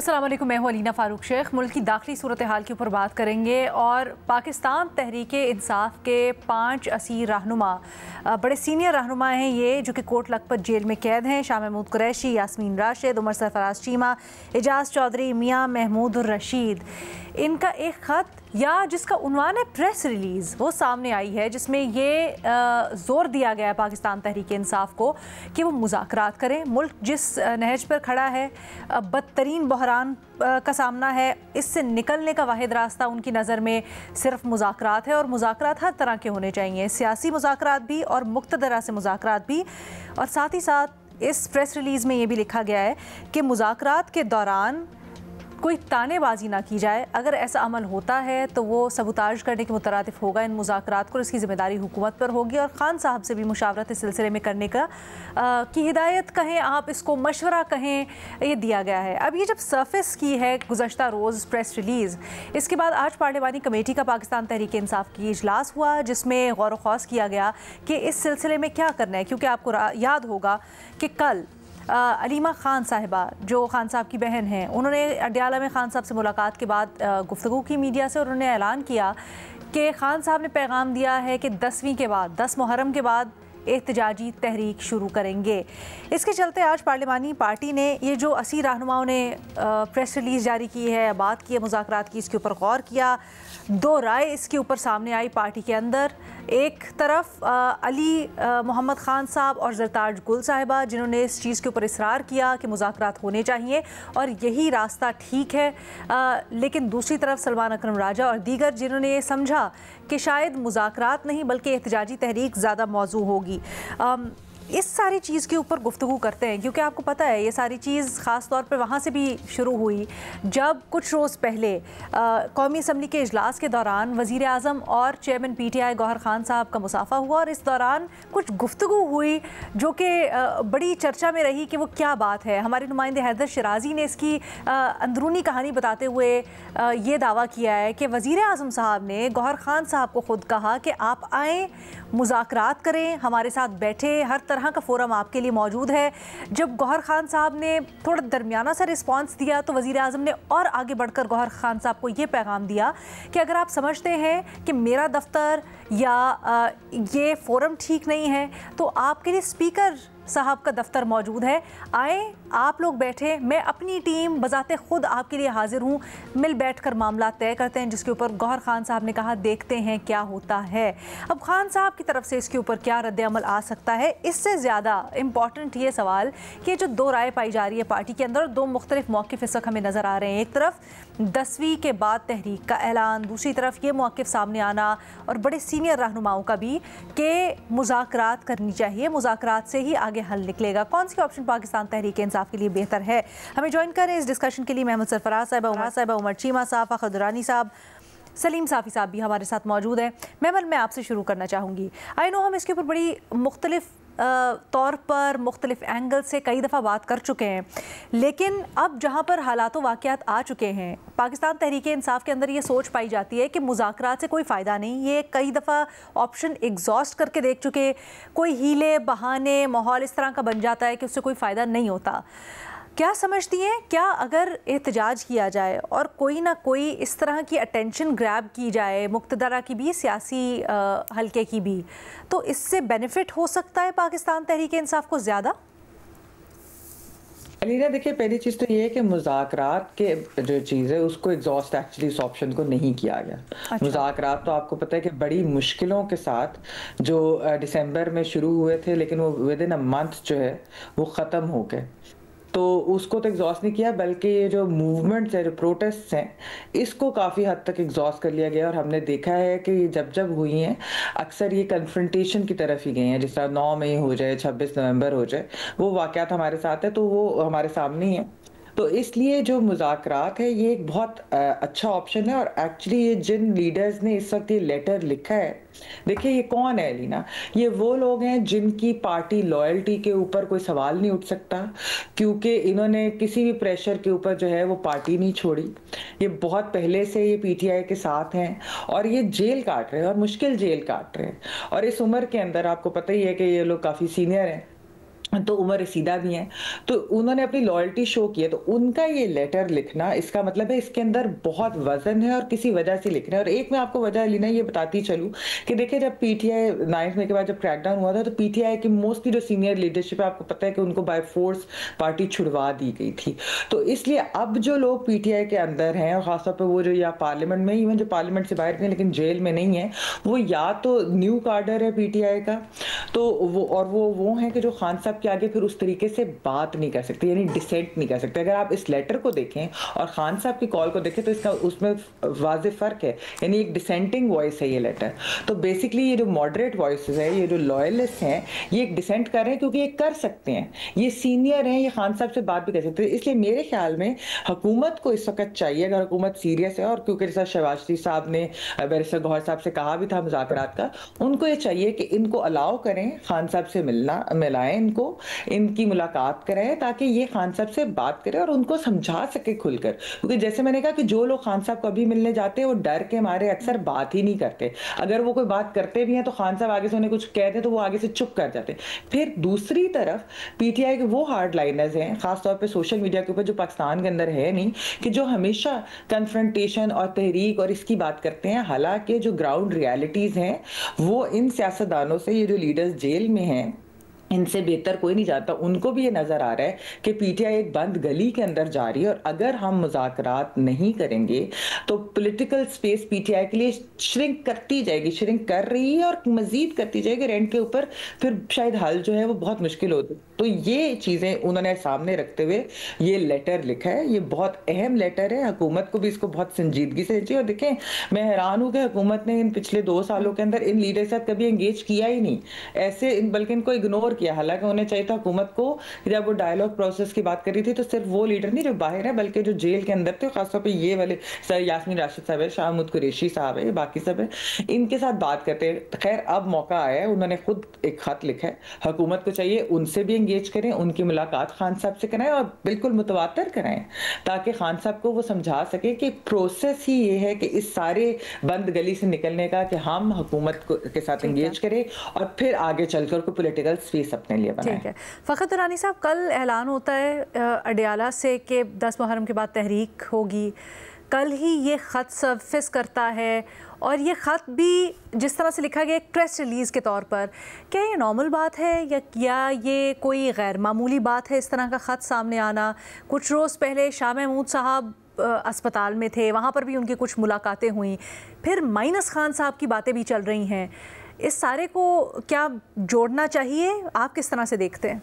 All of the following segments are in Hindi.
अस्सलाम वालेकुम, मैं हूं अलीना फ़ारूक शेख। मुल्क की दाखिली सूरत हाल के ऊपर बात करेंगे और पाकिस्तान तहरीक इंसाफ के 5 असीर रहनुमा, बड़े सीनियर रहनुमा हैं ये, जो कि कोट लखपत जेल में कैद हैं। शाह महमूद कुरैशी, यास्मीन राशिद, उमर सरफराज चीमा, एजाज चौधरी, मियाँ महमूद रशीद। इनका एक ख़त या जिसका उन्वान है प्रेस रिलीज़, वो सामने आई है, जिसमें ये ज़ोर दिया गया है पाकिस्तान तहरीक इंसाफ को कि वो मुज़ाकरात करें। मुल्क जिस नहज पर खड़ा है, बदतरीन बहरान का सामना है, इससे निकलने का वाहिद रास्ता उनकी नज़र में सिर्फ मुज़ाकरात है। और मुज़ाकरात हर तरह के होने चाहिए, सियासी मुज़ाकरात भी और मुक़्तदरा से मुज़ाकरात भी। और साथ ही साथ इस प्रेस रिलीज़ में ये भी लिखा गया है कि मुज़ाकरात के दौरान कोई तानेबाजी ना की जाए। अगर ऐसा अमल होता है तो वो सबूताज करने के मुतरादिफ होगा इन मुज़ाकरात को, इसकी ज़िम्मेदारी हुकूमत पर होगी। और ख़ान साहब से भी मुशावरत इस सिलसिले में करने का की हिदायत कहें आप, इसको मशवरा कहें, ये दिया गया है। अब ये जब सरफेस की है गुज़श्ता रोज़ प्रेस रिलीज़, इसके बाद आज पार्लिमानी कमेटी का पाकिस्तान तहरीक इंसाफ की इजलास हुआ, जिसमें गौर व खौस किया गया कि इस सिलसिले में क्या करना है। क्योंकि आपको याद होगा कि कल अलीमा ख़ान साहिबा, जो ख़ान साहब की बहन हैं, उन्होंने अडयाला में ख़ान साहब से मुलाकात के बाद गुफ्तगू की मीडिया से, और उन्होंने ऐलान किया कि ख़ान साहब ने पैगाम दिया है कि 10वीं के बाद, 10 मुहर्रम के बाद एहतजाजी तहरीक शुरू करेंगे। इसके चलते आज पार्लिमानी पार्टी ने ये जो असीर रहनुमाओं ने प्रेस रिलीज़ जारी की है, बात की है मुज़ाकरात की, इसके ऊपर गौर किया। 2 राय इसके ऊपर सामने आई पार्टी के अंदर। एक तरफ अली मोहम्मद ख़ान साहब और ज़रताज गुल साहिबा, जिन्होंने इस चीज़ के ऊपर इसरार किया कि मुज़ाकरात होने चाहिए और यही रास्ता ठीक है। लेकिन दूसरी तरफ सलमान अकरम राजा और दीगर, जिन्होंने ये समझा कि शायद मुज़ाकरात नहीं बल्कि एहतजाजी तहरीक ज़्यादा मौजू होगी। इस सारी चीज़ के ऊपर गुफ्तगू करते हैं, क्योंकि आपको पता है ये सारी चीज़ ख़ास तौर पर वहाँ से भी शुरू हुई जब कुछ रोज़ पहले कौमी असम्बली के इजलास के दौरान वज़ीर आज़म और चेयरमैन PTI गौहर ख़ान साहब का मुसाफ़ा हुआ। और इस दौरान कुछ गुफ्तगू हुई जो कि बड़ी चर्चा में रही कि वो क्या बात है। हमारे नुमाइंदे हैदर शराजी ने इसकी अंदरूनी कहानी बताते हुए ये दावा किया है कि वज़ीर आज़म साहब ने गौहर ख़ान साहब को ख़ुद कहा कि आप आएँ, मुज़ाकरात करें, हमारे साथ बैठे, हर तरह का फोरम आपके लिए मौजूद है। जब गौहर ख़ान साहब ने थोड़ा दरमियाना सा रिस्पांस दिया तो वज़ीर आज़म ने और आगे बढ़कर गौहर ख़ान साहब को ये पैगाम दिया कि अगर आप समझते हैं कि मेरा दफ्तर या ये फोरम ठीक नहीं है तो आपके लिए स्पीकर साहब का दफ्तर मौजूद है, आए आप लोग बैठे, मैं अपनी टीम बजाते खुद आपके लिए हाजिर हूँ, मिल बैठकर मामला तय करते हैं। जिसके ऊपर गौहर ख़ान साहब ने कहा देखते हैं क्या होता है। अब ख़ान साहब की तरफ से इसके ऊपर क्या रद्द-ए-अमल आ सकता है, इससे ज़्यादा इम्पॉर्टेंट ये सवाल कि जो 2 राय पाई जा रही है पार्टी के अंदर, 2 मुख्तलिफ मौक़िफ़ इस वक्त हमें नज़र आ रहे हैं। एक तरफ 10वीं के बाद तहरीक का ऐलान, दूसरी तरफ ये मौक़िफ़ सामने आना और बड़े सीनियर रहनुमाओं का भी कि मुज़ाकरात करनी चाहिए, मुज़ाकरात से ही आगे हल निकलेगा। कौन सी ऑप्शन पाकिस्तान तहरीक इंसाफ के लिए बेहतर है? हमें ज्वाइन करें इस डिस्कशन के लिए महमूद सरफराज साहिबा, उमर चीमा साहब, फ़खर दुरानी साहब, सलीम साफ़ी साहब भी हमारे साथ मौजूद हैं। महमूद, मैं आपसे शुरू करना चाहूँगी। आई नो हम इसके ऊपर बड़ी मुख्तलिफ तौर पर मुख्तलिफ एंगल से कई दफ़ा बात कर चुके हैं, लेकिन अब जहाँ पर हालात व वाक़यात आ चुके हैं, पाकिस्तान तहरीक इंसाफ के अंदर ये सोच पाई जाती है कि मुज़ाकरात से कोई फ़ायदा नहीं। ये कई दफ़ा ऑप्शन एग्जॉस्ट करके देख चुके, कोई हीले बहाने माहौल इस तरह का बन जाता है कि उससे कोई फ़ायदा नहीं होता। क्या समझती हैं, क्या अगर एहतजाज किया जाए और कोई ना कोई इस तरह की अटेंशन ग्रैब की जाए, मुक़्तदरा की भी, सियासी हल्के की भी, तो इससे बेनिफिट हो सकता है पाकिस्तान तहरीक इंसाफ को ज़्यादा? अलीना, देखिए, पहली चीज़ तो ये है कि मुज़ाकरात के जो चीज़ है उसको एग्जॉस्ट एक्चुअली इस ऑप्शन को नहीं किया गया। अच्छा। मुज़ाकरात तो आपको पता है कि बड़ी मुश्किलों के साथ जो दिसंबर में शुरू हुए थे, लेकिन वो विद इन अ मंथ जो है वो ख़त्म हो गए, तो उसको तो एग्जॉस्ट नहीं किया, बल्कि ये जो मूवमेंट्स है, जो प्रोटेस्ट हैं, इसको काफ़ी हद तक एग्जॉस्ट कर लिया गया। और हमने देखा है कि जब जब हुई हैं अक्सर ये कन्फ्रंटेशन की तरफ ही गई हैं। जिस तरह 9 मई हो जाए, 26 नवंबर हो जाए, वो वाक़यात हमारे साथ है, तो वो हमारे सामने ही है। तो इसलिए जो मुज़ाकरात है ये एक बहुत अच्छा ऑप्शन है। और एक्चुअली ये जिन लीडर्स ने इस वक्त ये लेटर लिखा है, देखिए ये कौन है अलीना, ये वो लोग हैं जिनकी पार्टी लॉयल्टी के ऊपर कोई सवाल नहीं उठ सकता, क्योंकि इन्होंने किसी भी प्रेशर के ऊपर जो है वो पार्टी नहीं छोड़ी। ये बहुत पहले से ये PTI के साथ हैं और ये जेल काट रहे हैं, और मुश्किल जेल काट रहे हैं। और इस उम्र के अंदर आपको पता ही है कि ये लोग काफ़ी सीनियर हैं, तो उमर रसीदा भी हैं, तो उन्होंने अपनी लॉयल्टी शो की है। तो उनका ये लेटर लिखना, इसका मतलब है इसके अंदर बहुत वजन है और किसी वजह से लिख रहे हैं। और एक मैं आपको वजह लीना ये बताती चलूँ कि देखिए, जब पीटीआई 9 मई के बाद जब क्रैकडाउन हुआ था, तो पीटीआई की मोस्टली जो सीनियर लीडरशिप है, आपको पता है कि उनको बाय फोर्स पार्टी छुड़वा दी गई थी। तो इसलिए अब जो लोग पीटीआई के अंदर हैं, और खासतौर पर वो जो या पार्लियामेंट में, इवन जो पार्लियामेंट से बाहर हैं लेकिन जेल में नहीं है, वो या तो न्यू कार्डर है पीटीआई का, तो वो हैं कि जो खान साहब के आगे फिर उस तरीके से बात नहीं कर सकते, यानी डिसेंट नहीं कर सकते। अगर आप इस लेटर को देखें और खान साहब की कॉल को देखें, तो इसका उसमें वाज़ेह फ़र्क है, यानी एक डिसेंटिंग वॉइस है ये लेटर। तो बेसिकली ये जो मॉडरेट वॉइसेस है, ये जो लॉयलिस्ट हैं, ये एक डिसेंट कर रहे हैं क्योंकि ये कर सकते हैं, ये सीनियर हैं, ये खान साहब से बात भी कर सकते हैं। इसलिए मेरे ख्याल में हुकूमत को इस वक्त चाहिए, अगर हुकूमत सीरियस है, और क्योंकि जैसा शहबाज शरीफ साहब ने बैरिस्टर गौहर साहब से कहा भी था मुज़ाकरात का, उनको ये चाहिए कि इनको अलाउ करें, खान साहब से मिलाएं, इनकी मुलाकात कराएं, ताकि ये खान साहब से बात करें और उनको समझा सके खुलकर। क्योंकि जैसे मैंने कहा कि जो लोग खान साहब को अभी मिलने जाते हैं, वो डर के मारे अक्सर बात ही नहीं करते। अगर वो कोई बात करते भी हैं तो खान साहब आगे से उन्हें कुछ कहते हैं तो वो आगे से चुप कर जाते हैं। फिर दूसरी तरफ पीटीआई के वो हार्ड लाइनर्स हैं, खासतौर पर सोशल मीडिया के ऊपर, जो पाकिस्तान के अंदर है नहीं, कि जो हमेशा कन्फ्रंटेशन और तहरीक और इसकी बात करते हैं। हालांकि जो ग्राउंड रियलिटीज़ हैं, वो इन सियासतदानों से, ये जो लीडर्स जेल में हैं, इनसे बेहतर कोई नहीं जाता। उनको भी ये नजर आ रहा है कि पीटीआई एक बंद गली के अंदर जा रही है, और अगर हम मुज़ाकरात नहीं करेंगे तो पॉलिटिकल स्पेस पीटीआई के लिए श्रिंक करती जाएगी, श्रिंक कर रही है और मजीद करती जाएगी। रेंट के ऊपर फिर शायद हल जो है वो बहुत मुश्किल होती। तो ये चीज़ें उन्होंने सामने रखते हुए ये लेटर लिखा है। ये बहुत अहम लेटर है, हुकूमत को भी इसको बहुत संजीदगी से चाहिए। और देखें, मैं हैरान हूँ कि हुकूमत ने इन पिछले 2 सालों के अंदर इन लीडर के साथ कभी एंगेज किया ही नहीं, ऐसे बल्कि इनको इग्नोर किया। हालांकि उन्हें चाहिए था हुकूमत को, जब वो डायलॉग प्रोसेस की बात कर रही थी, तो सिर्फ वो लीडर नहीं जो बाहर है, बल्कि जो जेल के अंदर थे, खासतौर पे ये वाले सर यास्मीन राशिद साहब है, शाह महमूद कुरैशी साहब है, बाकी सब है, इनके साथ बात करते हैं। खैर, अब मौका आया है, उन्होंने खुद एक खत लिखा है। हुकूमत को चाहिए उनसे भी एंगेज करें, उनकी मुलाकात खान साहब से कराएं और बिल्कुल मुतवातर कराएं, ताकि खान साहब को वो समझा सके कि प्रोसेस ही ये है कि इस सारे बंद गली से निकलने का, कि हम हुकूमत के साथ एंगेज करें और फिर आगे चलकर को पॉलिटिकल स्पेस अपने लिए बनाएं। ठीक है। फ़खर दुरानी साहब, कल ऐलान होता है अडियाला से कि 10 मुहर्रम के बाद तहरीक होगी। कल ही ये ख़त सरफेस करता है, और ये ख़त भी जिस तरह से लिखा गया एक प्रेस रिलीज़ के तौर पर, क्या ये नॉर्मल बात है या ये कोई गैर मामूली बात है, इस तरह का ख़त सामने आना? कुछ रोज़ पहले शाह महमूद साहब अस्पताल में थे, वहाँ पर भी उनकी कुछ मुलाकातें हुई, फिर माइनस खान साहब की बातें भी चल रही हैं। इस सारे को क्या जोड़ना चाहिए? आप किस तरह से देखते हैं?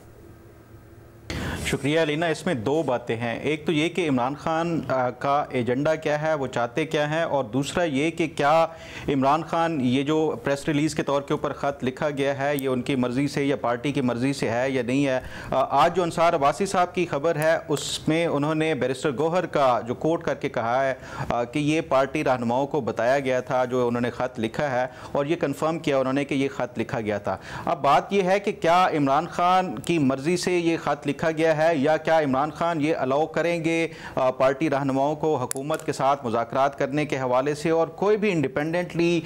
शुक्रिया लीना। इसमें 2 बातें हैं। एक तो ये कि इमरान खान का एजेंडा क्या है, वो चाहते क्या हैं, और दूसरा ये कि क्या इमरान खान, ये जो प्रेस रिलीज़ के तौर के ऊपर ख़त लिखा गया है, ये उनकी मर्ज़ी से या पार्टी की मर्ज़ी से है या नहीं है। आज जो अंसार अब्बासी साहब की खबर है, उसमें उन्होंने बैरिस्टर गौहर का जो कोट करके कहा है कि ये पार्टी रहनुमाओं को बताया गया था, जो उन्होंने ख़त लिखा है, और ये कन्फर्म किया उन्होंने कि ये ख़त लिखा गया था। अब बात यह है कि क्या इमरान खान की मर्ज़ी से ये ख़त लिखा गया है, या क्या इमरान खान ये अलाउ करेंगे पार्टी रहनुमाओं को हुकूमत के साथ मुज़ाकरात करने के हवाले से, और कोई भी इंडिपेंडेंटली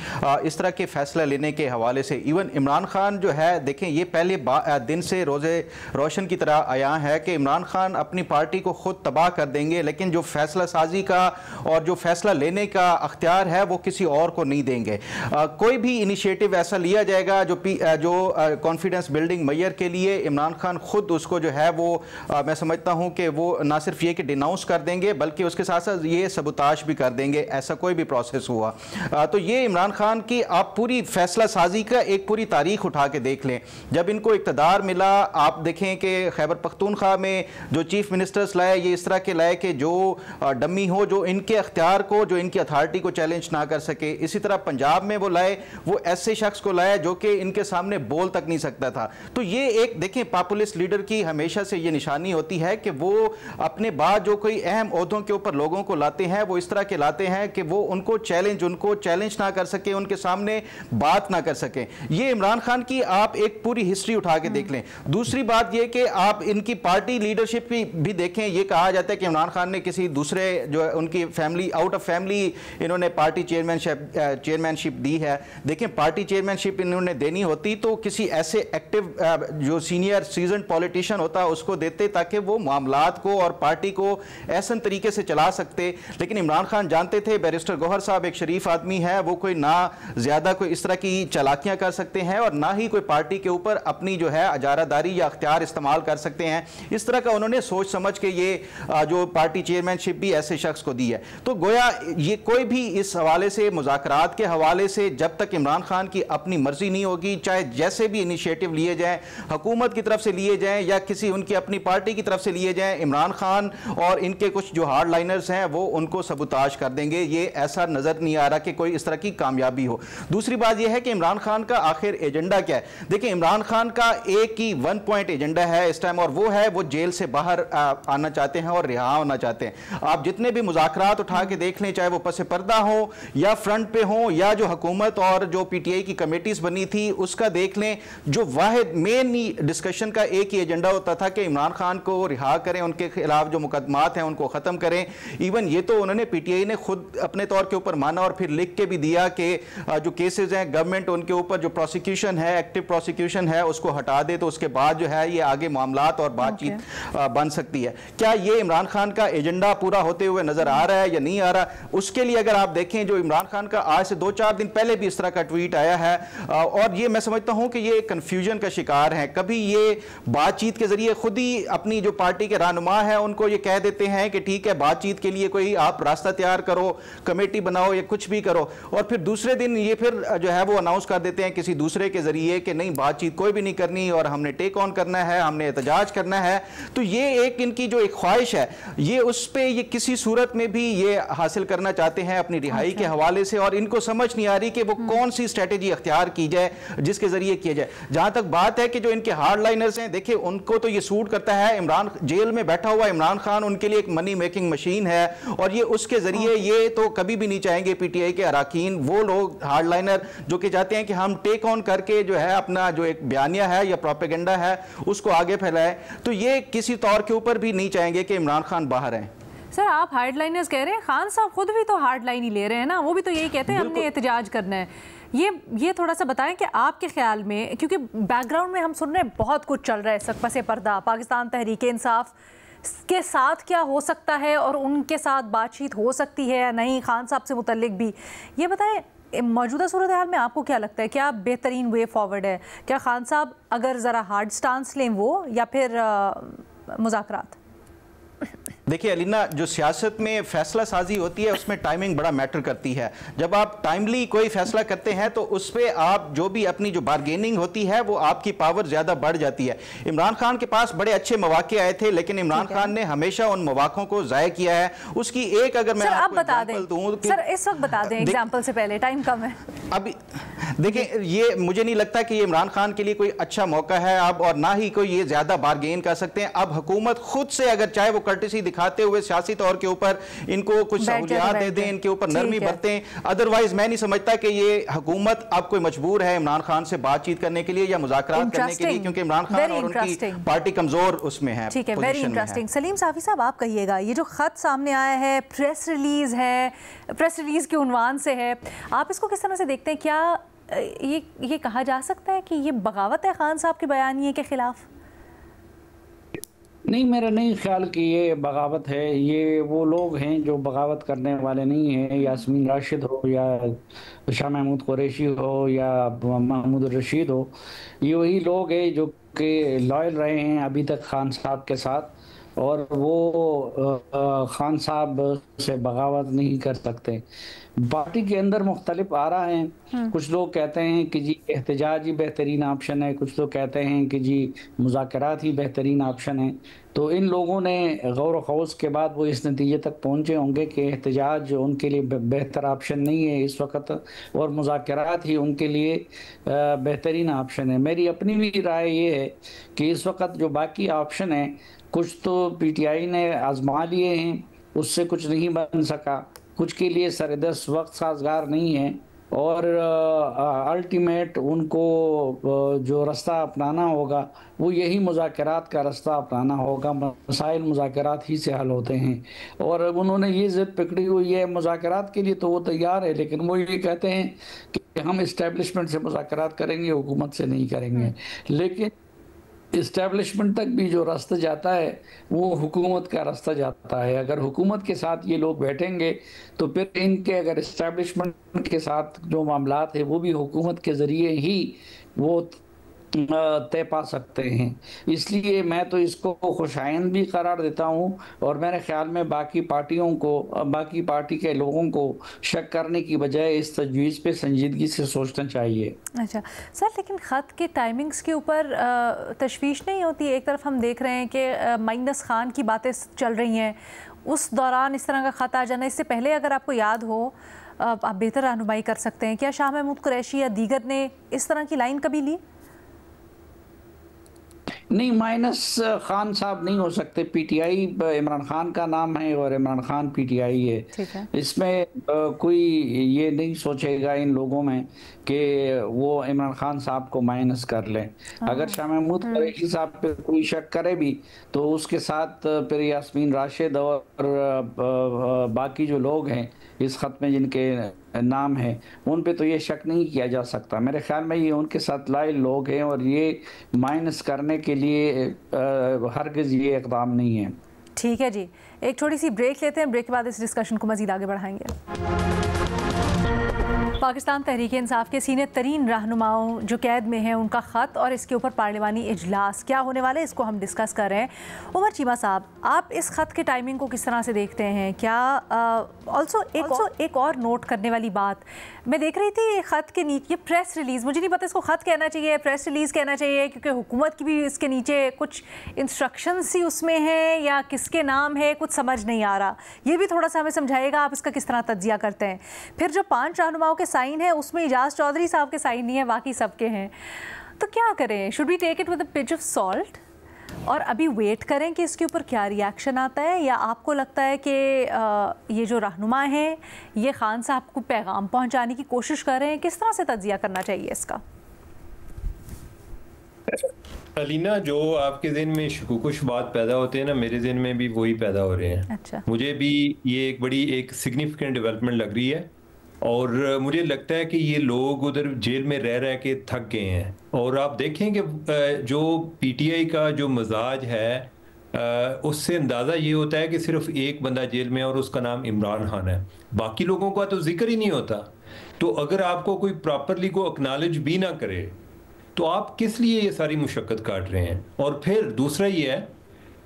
इस तरह के फैसला लेने के हवाले से। इवन इमरान खान जो है, देखें, ये पहले दिन से रोज़े रोशन की तरह आया है कि इमरान खान अपनी पार्टी को खुद तबाह कर देंगे, लेकिन जो फैसला साजी का और जो फैसला लेने का अख्तियार है वो किसी और को नहीं देंगे। कोई भी इनिशिएटिव ऐसा लिया जाएगा जो कॉन्फिडेंस बिल्डिंग मैयर के लिए, इमरान खान खुद उसको जो है वो मैं समझता हूं कि वो ना सिर्फ ये कि डिनाउंस कर देंगे, बल्कि उसके साथ साथ ये सबूताश भी कर देंगे, ऐसा कोई भी प्रोसेस हुआ। तो ये इमरान खान की आप पूरी फैसला साजी का एक पूरी तारीख उठा के देख लें। जब इनको इक़्तिदार मिला, आप देखें कि खैबर पख्तूनख्वा में जो चीफ मिनिस्टर्स लाए, ये इस तरह के लाए कि जो डमी हो, जो इनके अख्तियार को, जो इनकी अथॉरिटी को चैलेंज ना कर सके। इसी तरह पंजाब में वो लाए, वो ऐसे शख्स को लाए जो कि इनके सामने बोल तक नहीं सकता था। तो ये एक देखें, पॉपुलिस्ट लीडर की हमेशा से ये निशानी निशानी होती है कि वो अपने बाद जो कोई अहम ओहदों के ऊपर लोगों को लाते हैं वो इस तरह के लाते हैं कि वो उनको चैलेंज ना कर सके, उनके सामने बात ना कर सके। ये इमरान खान की आप एक पूरी हिस्ट्री उठा के देख लें। दूसरी बात ये कि आप इनकी पार्टी लीडरशिप भी देखें। ये कहा जाता है कि इमरान खान ने किसी दूसरे जो उनकी फैमिली आउट ऑफ फैमिली इन्होंने पार्टी चेयरमैनशिप दी है। देखें, पार्टी चेयरमैनशिप इन्होंने देनी होती तो किसी ऐसे एक्टिव जो सीनियर सीजन पॉलिटिशियन होता उसको देते, ताकि वो मामलात को और पार्टी को ऐसा तरीके से चला सकते। लेकिन इमरान खान जानते थे बैरिस्टर गौहर साहब एक शरीफ आदमी है, वो कोई ना ज्यादा कोई इस तरह की चालाकियां कर सकते हैं और ना ही कोई पार्टी के ऊपर अपनी जो है अजारादारी या अख्तियार इस्तेमाल कर सकते हैं। इस तरह का उन्होंने सोच समझ के ये जो पार्टी चेयरमैनशिप भी ऐसे शख्स को दी है। तो गोया ये कोई भी इस हवाले से मुज़ाकरात के हवाले से जब तक इमरान खान की अपनी मर्जी नहीं होगी, चाहे जैसे भी इनिशिएटिव लिए जाएं, हुकूमत की तरफ से लिए जाएं या किसी उनकी अपनी पार्टी की तरफ से लिए जाएं, इमरान खान और इनके कुछ जो हार्ड लाइनर्स हैं वो उनको सबूताज कर देंगे। ये ऐसा नजर नहीं आ रहा कि कोई इस तरह की कामयाबी हो। दूसरी बात यह है कि इमरान खान का आखिर एजेंडा क्या है। देखिए, इमरान खान का एक ही 1 पॉइंट एजेंडा है इस टाइम, और वो है वो जेल से बाहर आना चाहते हैं और रिहा होना चाहते हैं। आप जितने भी मुज़ाकरात उठा के देख लें, चाहे वो पसे पर्दा हो या फ्रंट पे हो या जो हुकूमत और जो पीटीआई की कमेटीज बनी थी उसका देख लें, जो वाहिद मेन डिस्कशन का एक ही एजेंडा होता था कि इमरान खान को रिहा करें, उनके खिलाफ जो मुकदमात हैं उनको खत्म करें। इवन ये तो उन्होंने पीटीआई ने खुद अपने तौर के ऊपर माना और फिर लिख के भी दिया कि जो केसेस हैं गवर्नमेंट उनके ऊपर जो प्रोसिक्यूशन है, एक्टिव प्रोसिक्यूशन है, उसको हटा दे तो उसके बाद जो है ये आगे मामलात और बातचीत बन सकती है। क्या ये इमरान खान का एजेंडा पूरा होते हुए नजर आ रहा है या नहीं आ रहा? उसके लिए अगर आप देखें, जो इमरान खान का आज से 2-4 दिन पहले भी इस तरह का ट्वीट आया है और ये मैं समझता हूं कि ये कंफ्यूजन का शिकार है। कभी ये बातचीत के जरिए खुद ही अपनी जो पार्टी के रहनुमा है उनको ये कह देते हैं कि ठीक है, बातचीत के लिए कोई आप रास्ता तैयार करो, कमेटी बनाओ या कुछ भी करो, और फिर दूसरे दिन ये फिर जो है वो अनाउंस कर देते हैं किसी दूसरे के जरिए कि नहीं, बातचीत कोई भी नहीं करनी और हमने टेक ऑन करना है, हमने एहतजाज करना है। तो ये एक इनकी जो एक ख्वाहिश है, ये उस पर ये किसी सूरत में भी ये हासिल करना चाहते हैं अपनी रिहाई के हवाले से, और इनको समझ नहीं आ रही कि वो कौन सी स्ट्रेटेजी अख्तियार की जाए जिसके जरिए किया जाए। जहां तक बात है कि जो इनके हार्ड लाइनर्स हैं, देखिए उनको तो ये सूट करता है। इमरान जेल में बैठा हुआ इमरान खान उनके लिए एक मनी मेकिंग मशीन है और ये उसके जरिए ये तो कभी भी नहीं चाहेंगे पीटीआई के अराकीन, वो लोग हार्ड लाइनर जो कि चाहते हैं कि हम टेक ऑन करके जो है अपना जो एक बयानिया है या प्रोपेगेंडा है उसको आगे फैलाए, तो ये किसी तौर के ऊपर भी नहीं चाहेंगे कि इमरान खान बाहर आए। सर, आप हार्डलाइनर्स कह रहे हैं, खान साहब खुद भी तो हार्डलाइन ही ले रहे हैं ना, वो भी तो यही कहते हैं हमने एहतजाज करना है। ये थोड़ा सा बताएं कि आपके ख्याल में, क्योंकि बैकग्राउंड में हम सुन रहे हैं बहुत कुछ चल रहा है, सब पसे पर्दा पाकिस्तान तहरीक इंसाफ के साथ क्या हो सकता है और उनके साथ बातचीत हो सकती है या नहीं, खान साहब से मुतल्लिक भी। ये बताएं, मौजूदा सूरत हाल में आपको क्या लगता है, क्या बेहतरीन वे फॉरवर्ड है? क्या खान साहब अगर ज़रा हार्ड स्टांस लें वो, या फिर मुज़ाकरात? देखिए अलीना, जो सियासत में फैसला साजी होती है उसमें टाइमिंग बड़ा मैटर करती है। जब आप टाइमली कोई फैसला करते हैं तो उस पर आप जो भी अपनी जो बार्गेनिंग होती है वो आपकी पावर ज़्यादा बढ़ जाती है। इमरान खान के पास बड़े अच्छे मौके आए थे, लेकिन इमरान खान ने हमेशा उन मौक़ों को ज़ाया किया है। उसकी एक अगर मैं आपको एग्जांपल दूं, सर इस वक्त बता दें, एग्जांपल से पहले टाइम कम है अभी। देखिए, ये मुझे नहीं लगता कि ये इमरान खान के लिए कोई अच्छा मौका है अब, और ना ही कोई ये ज़्यादा बार्गेन कर सकते हैं। अब हुकूमत खुद से अगर चाहे वो कर्टेसी दिखाते हुए सियासी तौर के ऊपर इनको कुछ सहूलियात दे दें, इनके ऊपर नरमी बरतें, अदरवाइज मैं नहीं समझता कि ये हुकूमत अब कोई मजबूर है इमरान खान से बातचीत करने के लिए या मुज़ाकरात करने के लिए, क्योंकि इमरान खान और उनकी पार्टी कमजोर उसमें है। ठीक है, वेरी इंटरेस्टिंग। सलीम साफी साहब, आप कहिएगा, ये जो खत सामने आया है, प्रेस रिलीज है, प्रेस रिलीज के उन्वान से है, आप इसको किस तरह से देखते हैं? क्या ये कहा जा सकता है कि ये बगावत है खान साहब के बयानिए के खिलाफ? नहीं, मेरा नहीं ख्याल कि ये बगावत है। ये वो लोग हैं जो बगावत करने वाले नहीं हैं। यास्मीन राशिद हो या शाह महमूद कुरैशी हो या महमूद रशीद हो, ये वही लोग हैं जो कि लॉयल रहे हैं अभी तक खान साहब के साथ, और वो खान साहब से बगावत नहीं कर सकते। पार्टी के अंदर मुख्तलिफ आरा हैं। कुछ लोग कहते हैं कि जी एहतजाज ही बेहतरीन ऑप्शन है, कुछ लोग कहते हैं कि जी मुज़ाकरात ही बेहतरीन ऑप्शन है। तो इन लोगों ने गौर खौस के बाद वो इस नतीजे तक पहुंचे होंगे कि एहतजाज उनके लिए बेहतर ऑप्शन नहीं है इस वक्त, और मुज़ाकरात ही उनके लिए बेहतरीन ऑप्शन है। मेरी अपनी भी राय ये है कि इस वक्त जो बाकी ऑप्शन है कुछ तो पीटीआई ने आजमा लिए हैं, उससे कुछ नहीं बन सका, कुछ के लिए सरदस्त वक्त साजगार नहीं है, और अल्टीमेट उनको जो रास्ता अपनाना होगा वो यही मुज़ाकरात का रास्ता अपनाना होगा। मसाइल मुज़ाकरात ही से हल होते हैं, और उन्होंने ये ज़िद पकड़ी हुई है मुज़ाकरात के लिए, तो वो तैयार है, लेकिन वो ये कहते हैं कि हम इस्टेब्लिशमेंट से मुज़ाकरात करेंगे, हुकूमत से नहीं करेंगे। लेकिन इस्टेब्लिशमेंट तक भी जो रास्ता जाता है वो हुकूमत का रास्ता जाता है। अगर हुकूमत के साथ ये लोग बैठेंगे तो फिर इनके अगर इस्टेब्लिशमेंट के साथ जो मामलात है वो भी हुकूमत के ज़रिए ही वो तय पा सकते हैं। इसलिए मैं तो इसको खुशाइन भी करार देता हूँ, और मेरे ख्याल में बाकी पार्टियों को, बाकी पार्टी के लोगों को शक करने की बजाय इस तजवीज़ पे संजीदगी से सोचना चाहिए। अच्छा सर, लेकिन ख़त के टाइमिंग्स के ऊपर तशवीश नहीं होती? एक तरफ हम देख रहे हैं कि माइनस खान की बातें चल रही हैं, उस दौरान इस तरह का ख़त आ जाना, इससे पहले अगर आपको याद हो, आप बेहतर रहनुमाई कर सकते हैं, क्या शाह महमूद कुरैशी या दीगर ने इस तरह की लाइन कभी ली? नहीं, माइनस खान साहब नहीं हो सकते। पीटीआई इमरान खान का नाम है और इमरान खान पीटीआई है। इसमें कोई ये नहीं सोचेगा इन लोगों में कि वो इमरान खान साहब को माइनस कर लें। अगर शाह महमूद कुरैशी साहब पे कोई शक करे भी तो उसके साथ फिर यास्मीन राशिद और बाकी जो लोग हैं इस खत में जिनके नाम है उन पे तो ये शक नहीं किया जा सकता। मेरे ख्याल में ये उनके साथ लाइल लोग हैं और ये माइनस करने के लिए हरगिज़ ये इक़दाम नहीं है। ठीक है जी, एक छोटी सी ब्रेक लेते हैं, ब्रेक के बाद इस डिस्कशन को मज़ीद आगे बढ़ाएंगे। पाकिस्तान तहरीक इंसाफ के सीनियर तरीन रहनुमाओं जो कैद में हैं उनका ख़त और इसके ऊपर पार्लिमानी इजलास क्या होने वाला है, इसको हम डिस्कस कर रहे हैं। उमर चीमा साहब, आप इस ख़त के टाइमिंग को किस तरह से देखते हैं? क्या ऑल्सो एक और नोट करने वाली बात मैं देख रही थी, ख़त के नीचे ये प्रेस रिलीज़, मुझे नहीं पता इसको ख़त कहना चाहिए प्रेस रिलीज़ कहना चाहिए, क्योंकि हुकूमत की भी इसके नीचे कुछ इंस्ट्रक्शंस ही उसमें हैं या किसके नाम है कुछ समझ नहीं आ रहा। ये भी थोड़ा सा हमें समझाइएगा, आप इसका किस तरह तज्जिया करते हैं। फिर जो 5 रहनुमाओं के साइन है उसमें इजाज़ चौधरी साहब के साइन नहीं है, बाकी सबके हैं, तो क्या करें? Should we take it with a pinch of salt और अभी वेट करें कि इसके ऊपर क्या रिएक्शन आता है, या आपको लगता है कि ये जो रहनुमा हैं ये खान साहब को पैगाम पहुंचाने की कोशिश कर रहे हैं? किस तरह से तज्जिया करना चाहिए इसका? अलीना, जो आपके ज़हन में शुकुकुश बात पैदा होते हैं ना, मेरे ज़हन में भी वही पैदा हो रहे हैं। अच्छा। मुझे भी ये एक बड़ी सिग्निफिकेंट डेवलपमेंट लग रही है, और मुझे लगता है कि ये लोग उधर जेल में रह रह के थक गए हैं। और आप देखें कि जो पीटीआई का जो मजाज है उससे अंदाज़ा ये होता है कि सिर्फ एक बंदा जेल में है और उसका नाम इमरान खान है, बाकी लोगों का तो जिक्र ही नहीं होता। तो अगर आपको कोई प्रॉपरली को एक्नॉलेज भी ना करे तो आप किस लिए ये सारी मुशक्क़त काट रहे हैं? और फिर दूसरा ये है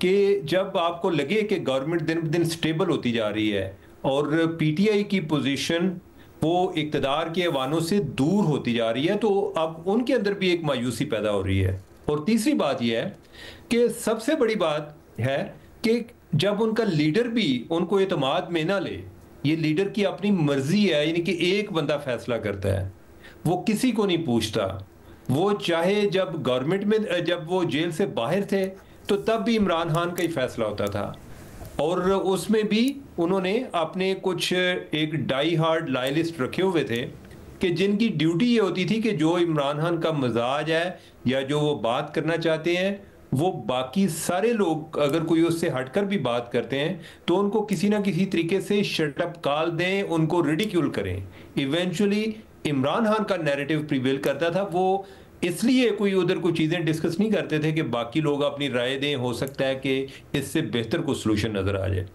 कि जब आपको लगे कि गवर्नमेंट दिन ब दिन स्टेबल होती जा रही है और पीटीआई की पोजीशन वो इक़्तिदार के ऐवानों से दूर होती जा रही है, तो अब उनके अंदर भी एक मायूसी पैदा हो रही है। और तीसरी बात यह है कि सबसे बड़ी बात है कि जब उनका लीडर भी उनको एतमाद में ना ले, ये लीडर की अपनी मर्जी है, यानी कि एक बंदा फैसला करता है, वो किसी को नहीं पूछता। वो चाहे जब गवर्नमेंट में, जब वो जेल से बाहर थे तो तब भी इमरान खान का ही फैसला होता था, और उसमें भी उन्होंने अपने कुछ एक डाई हार्ड लॉयलिस्ट रखे हुए थे कि जिनकी ड्यूटी ये होती थी कि जो इमरान खान का मजाज है या जो वो बात करना चाहते हैं, वो बाकी सारे लोग अगर कोई उससे हटकर भी बात करते हैं तो उनको किसी ना किसी तरीके से शटअप कॉल दें, उनको रिडिक्यूल करें। इवेंचुअली इमरान खान का नैरेटिव प्रिवेल करता था। वो इसलिए कोई उधर कोई चीज़ें डिस्कस नहीं करते थे कि बाकी लोग अपनी राय दें, हो सकता है कि इससे बेहतर कोई सोल्यूशन नज़र आ जाए।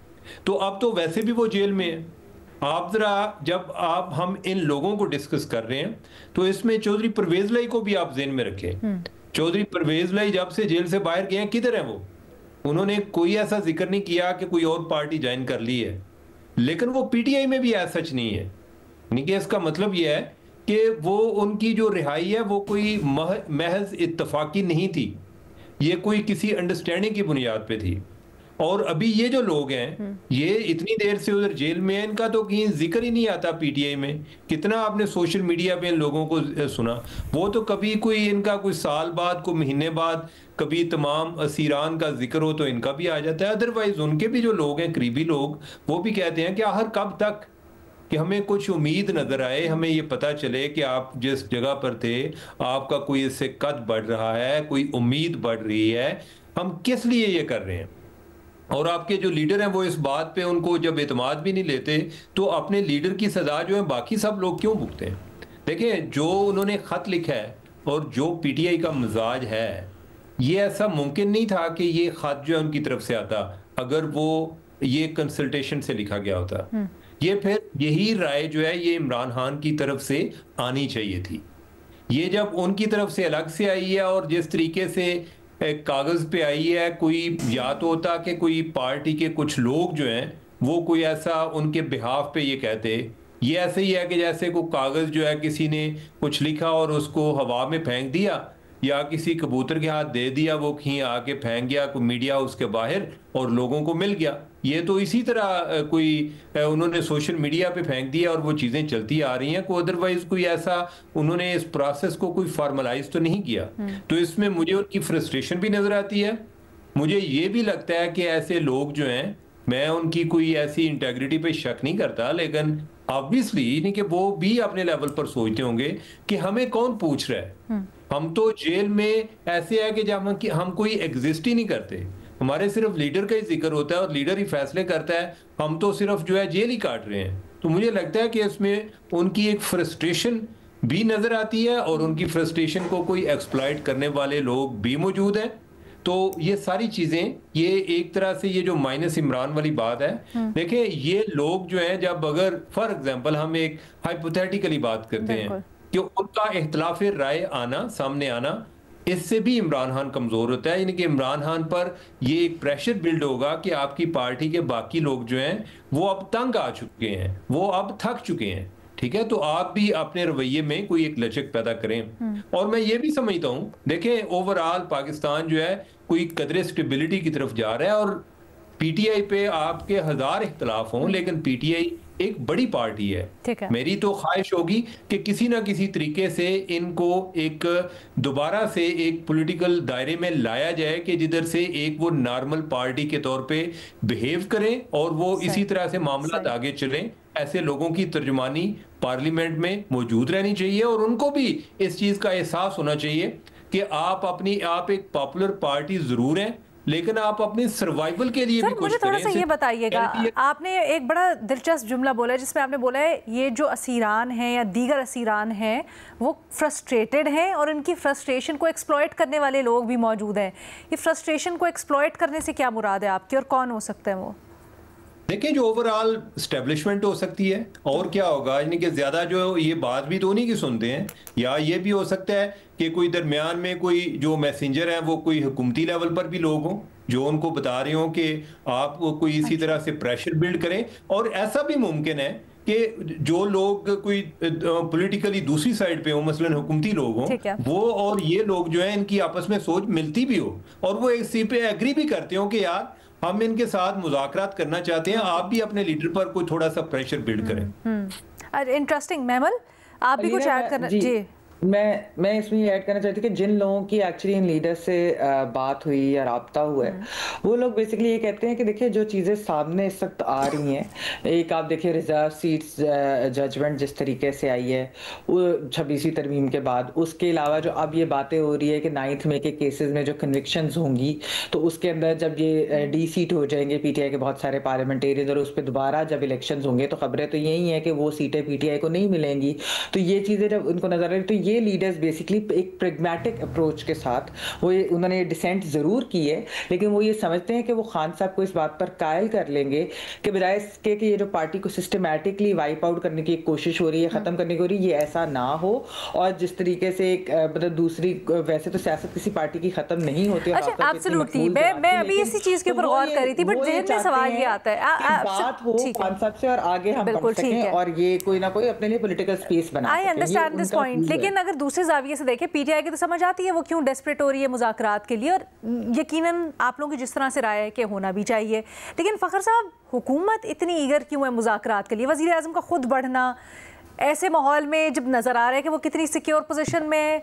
तो अब तो वैसे भी वो जेल में है। आप ज़रा, जब हम इन लोगों को डिस्कस कर रहे हैं तो इसमें चौधरी परवेज़ लाई को भी आप ज़हन में रखें। चौधरी परवेज़ लाई जब से जेल से बाहर गए हैं, किधर हैं वो? उन्होंने कोई ऐसा जिक्र नहीं किया कि कोई और पार्टी ज्वाइन कर ली है, लेकिन वो पीटीआई में भी ऐसा सच नहीं है। यानी कि इसका मतलब यह है कि वो उनकी जो रिहाई है वो कोई महज इत्तफाकी नहीं थी, ये कोई किसी अंडरस्टैंडिंग की बुनियाद पे थी। और अभी ये जो लोग हैं ये इतनी देर से उधर जेल में है, इनका तो कहीं जिक्र ही नहीं आता पीटीआई में। कितना आपने सोशल मीडिया पे इन लोगों को सुना, वो तो कभी कोई इनका कोई साल बाद, कोई महीने बाद कभी तमाम असीरान का जिक्र हो तो इनका भी आ जाता है। अदरवाइज उनके भी जो लोग हैं, करीबी लोग, वो भी कहते हैं कि आखिर कब तक, कि हमें कुछ उम्मीद नजर आए, हमें ये पता चले कि आप जिस जगह पर थे आपका कोई इससे कद बढ़ रहा है, कोई उम्मीद बढ़ रही है, हम किस लिए ये कर रहे हैं। और आपके जो लीडर हैं वो इस बात पे उनको जब एतमाद भी नहीं लेते तो अपने लीडर की सजा जो है बाकी सब लोग क्यों भुगते हैं। देखिए, जो उन्होंने खत लिखा है और जो पीटीआई का मिजाज है, ये ऐसा मुमकिन नहीं था कि ये खत जो है उनकी तरफ से आता अगर वो ये कंसल्टेशन से लिखा गया होता। ये फिर यही राय जो है ये इमरान खान की तरफ से आनी चाहिए थी। ये जब उनकी तरफ से अलग से आई है और जिस तरीके से कागज पे आई है, कोई या तो होता कि कोई पार्टी के कुछ लोग जो हैं वो कोई ऐसा उनके बिहाफ पे ये कहते, ये ऐसे ही है कि जैसे कोई कागज जो है किसी ने कुछ लिखा और उसको हवा में फेंक दिया या किसी कबूतर के हाथ दे दिया, वो कहीं आके फेंक गया कोई मीडिया उसके बाहर और लोगों को मिल गया। ये तो इसी तरह कोई उन्होंने सोशल मीडिया पे फेंक दिया और वो चीज़ें चलती आ रही हैं। कोई अदरवाइज कोई ऐसा उन्होंने इस प्रोसेस को कोई फॉर्मलाइज तो नहीं किया। तो इसमें मुझे उनकी फ्रस्ट्रेशन भी नजर आती है। मुझे ये भी लगता है कि ऐसे लोग जो हैं, मैं उनकी कोई ऐसी इंटेग्रिटी पे शक नहीं करता, लेकिन ऑब्वियसली नहीं कि वो भी अपने लेवल पर सोचते होंगे कि हमें कौन पूछ रहा है। हम तो जेल में ऐसे है कि जब हम कोई एग्जिस्ट ही नहीं करते, हमारे सिर्फ लीडर का ही जिक्र होता है और लीडर ही फैसले करता है, हम तो सिर्फ जो है जेल ही काट रहे हैं। तो मुझे लगता है कि इसमें उनकी एक फ्रस्ट्रेशन भी नजर आती है और उनकी फ्रस्ट्रेशन को कोई एक्सप्लॉइट करने वाले लोग भी मौजूद हैं। तो ये सारी चीजें, ये एक तरह से ये जो माइनस इमरान वाली बात है, देखिए ये लोग जो हैं, जब अगर फॉर एग्जांपल हम एक हाइपोथेटिकली बात करते हैं कि उनका इख्तिलाफ राय आना, सामने आना, इससे भी इमरान खान कमजोर होता है। यानी कि इमरान खान पर ये एक प्रेशर बिल्ड होगा कि आपकी पार्टी के बाकी लोग जो हैं वो अब तंग आ चुके हैं, वो अब थक चुके हैं। ठीक है, तो आप भी अपने रवैये में कोई एक लचक पैदा करें। और मैं ये भी समझता हूं, देखें ओवरऑल पाकिस्तान जो है कोई कदरे स्टेबिलिटी की तरफ जा रहा है और पीटीआई पे आपके 1000 इख्तलाफ हों, लेकिन पीटीआई एक बड़ी पार्टी है। मेरी तो ख्वाहिश होगी कि किसी ना किसी तरीके से इनको एक दोबारा से एक पॉलिटिकल दायरे में लाया जाए कि जिधर से एक वो नॉर्मल पार्टी के तौर पे बिहेव करें और वो इसी तरह से मामला आगे चलें। ऐसे लोगों की तर्जुमानी पार्लियामेंट में मौजूद रहनी चाहिए और उनको भी इस चीज का एहसास होना चाहिए कि आप एक पॉपुलर पार्टी जरूर हैं, लेकिन आप अपने सर्वाइवल के लिए भी कुछ मुझे थोड़ा सा ये बताइएगा, आपने एक बड़ा दिलचस्प जुमला बोला है जिसमें आपने बोला है ये जो असीरान हैं या दीगर असीरान हैं वो फ्रस्ट्रेटेड हैं और इनकी फ्रस्ट्रेशन को एक्सप्लॉइट करने वाले लोग भी मौजूद हैं। ये फ्रस्ट्रेशन को एक्सप्लॉइट करने से क्या मुराद है आपकी और कौन हो सकते हैं वो? देखिए, जो ओवरऑल स्टैब्लिशमेंट हो सकती है और क्या होगा, यानी कि ज्यादा जो ये बात भी तो उन्हीं की सुनते हैं, या ये भी हो सकता है कि कोई दरमियान में कोई जो मैसेंजर है वो कोई हुकूमती लेवल पर भी लोग हों जो उनको बता रहे हों कि आप कोई इसी तरह से प्रेशर बिल्ड करें। और ऐसा भी मुमकिन है कि जो लोग कोई पॉलिटिकली दूसरी साइड पे हो, मसलन हुकूमती लोग हों, वो और ये लोग जो है इनकी आपस में सोच मिलती भी हो और वो इसी पे एग्री भी करते हो कि यार हम इनके साथ मुज़ाकरात करना चाहते हैं, आप भी अपने लीडर पर कोई थोड़ा सा प्रेशर बिल्ड करें। इंटरेस्टिंग। महमल, आप भी कुछ ऐड करना? जी, मैं इसमें ये ऐड करना चाहती हूँ कि जिन लोगों की एक्चुअली इन लीडर से बात हुई या राब्ता हुआ है, वो लोग बेसिकली ये कहते हैं कि देखिए जो चीज़ें सामने इस वक्त आ रही हैं, एक आप देखिए रिजर्व सीट्स जजमेंट जिस तरीके से आई है वो 26वीं तरमीम के बाद, उसके अलावा जो अब ये बातें हो रही है कि 9th मई के केसेस में जो कन्विक्शंस होंगी तो उसके अंदर जब ये डी सीट हो जाएंगे पीटीआई के बहुत सारे पार्लियामेंटेरियन और उस पर दोबारा जब इलेक्शन होंगे तो खबरें तो यही है कि वो सीटें पीटीआई को नहीं मिलेंगी। तो ये चीज़ें जब उनको नजर आ रही तो ये लीडर्स बेसिकली एक प्रेगमेटिक अप्रोच के साथ उन्होंने डिसेंट जरूर की है, लेकिन वो ये समझते हैं कि वो खान साहब को इस बात पर कायल कर लेंगे कि बजाय इसके कि ये जो पार्टी को सिस्टमैटिकली वाइप आउट करने की कोशिश हो रही है, खत्म करने की हो रही है, ये ऐसा ना हो। और जिस तरीके से एक मतलब दूसरी, वैसे तो सियासत किसी पार्टी की खत्म नहीं होती। अच्छा, एब्सोल्युटली, मैं अभी इसी चीज के ऊपर गौर कर रही थी, बट जेहन में सवाल ये आता है बात हो खान साहब से और आगे हम बढ़ सकें और ये कोई ना कोई अपने लिए पॉलिटिकल स्पेस बना। आई अंडरस्टैंड दिस पॉइंट, लेकिन अगर दूसरे जाविये से देखें, पीटीआई की तो समझ आती है वो क्यों डेस्परेट हो रही है मुज़ाकरात के लिए, और यकीनन आप लोगों की जिस तरह से राय है कि होना भी चाहिए, लेकिन फ़खर साहब हुकूमत इतनी ईगर क्यों है मुज़ाकरात के लिए? वज़ीर आज़म का खुद बढ़ना ऐसे माहौल में जब नज़र आ रहा है कि वो कितनी सिक्योर पोजीशन में,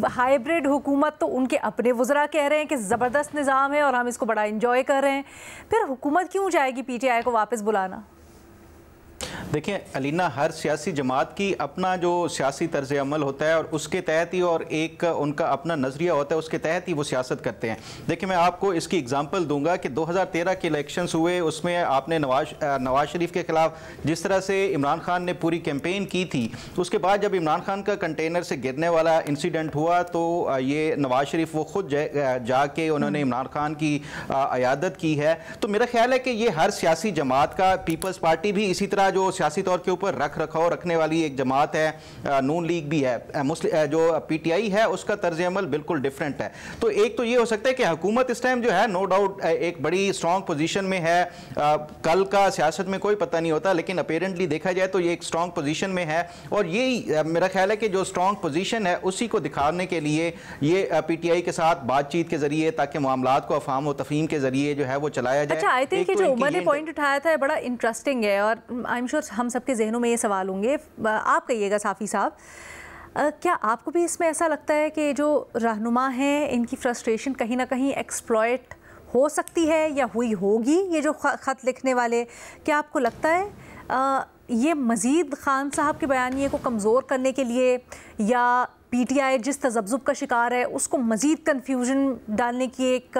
हाइब्रिड हुकूमत तो उनके अपने वज़रा कह रहे हैं कि ज़बरदस्त निज़ाम है और हम इसको बड़ा इंजॉय कर रहे हैं, फिर हुकूमत क्यों जाएगी पीटीआई को वापस बुलाना? देखिए अलीना, हर सियासी जमात की अपना जो सियासी तर्ज अमल होता है और उसके तहत ही, और एक उनका अपना नज़रिया होता है, उसके तहत ही वो सियासत करते हैं। देखिए मैं आपको इसकी एग्जांपल दूंगा कि 2013 के इलेक्शंस हुए, उसमें आपने नवाज शरीफ के खिलाफ जिस तरह से इमरान खान ने पूरी कैंपेन की थी, उसके बाद जब इमरान खान का कंटेनर से गिरने वाला इंसिडेंट हुआ तो ये नवाज शरीफ वो खुद जाके उन्होंने इमरान खान की अयादत की है। तो मेरा ख्याल है कि ये हर सियासी जमात का, पीपल्स पार्टी भी इसी तरह जो सियासी तौर के ऊपर रख रखाव रखने वाली एक जमात है, नून लीग भी है, मुस्लिम जो पीटीआई है उसका तर्ज अमल बिल्कुल डिफरेंट है। तो एक तो ये हो सकता है कि हुकूमत इस टाइम जो है नो डाउट एक बड़ी स्ट्रॉन्ग पोजीशन में है, कल का सियासत में कोई पता नहीं होता, लेकिन अपेरेंटली देखा जाए तो ये एक स्ट्रॉन्ग पोजीशन में है, और यही मेरा ख्याल है कि जो स्ट्रॉन्ग पोजीशन है उसी को दिखाने के लिए ये पीटीआई के साथ बातचीत के जरिए, ताकि मामलात को अफहाम व तफहीम के जरिए जो है वो चलाया जाए। अच्छा, आई थिंक कि जो उमर ने पॉइंट उठाया था बड़ा इंटरेस्टिंग है, और आई एम श्योर हम सबके जहनों में ये सवाल होंगे, आप कहिएगा साफ़ी साहब, क्या आपको भी इसमें ऐसा लगता है कि जो रहनुमा हैं इनकी फ्रस्ट्रेशन कहीं ना कहीं एक्सप्लॉयट हो सकती है या हुई होगी? ये जो ख़त लिखने वाले, क्या आपको लगता है ये मज़ीद खान साहब के बयानिए को कमज़ोर करने के लिए, या पीटीआई जिस तज़ब्ज़ुब का शिकार है उसको मज़ीद कन्फ्यूजन डालने की एक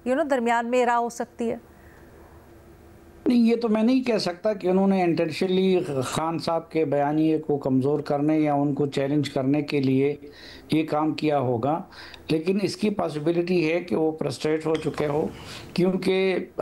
दरमियान में राह हो सकती है? नहीं, ये तो मैं नहीं कह सकता कि उन्होंने इंटेंशनली खान साहब के बयानिए को कमज़ोर करने या उनको चैलेंज करने के लिए ये काम किया होगा, लेकिन इसकी पॉसिबिलिटी है कि वो फ्रस्ट्रेट हो चुके हो, क्योंकि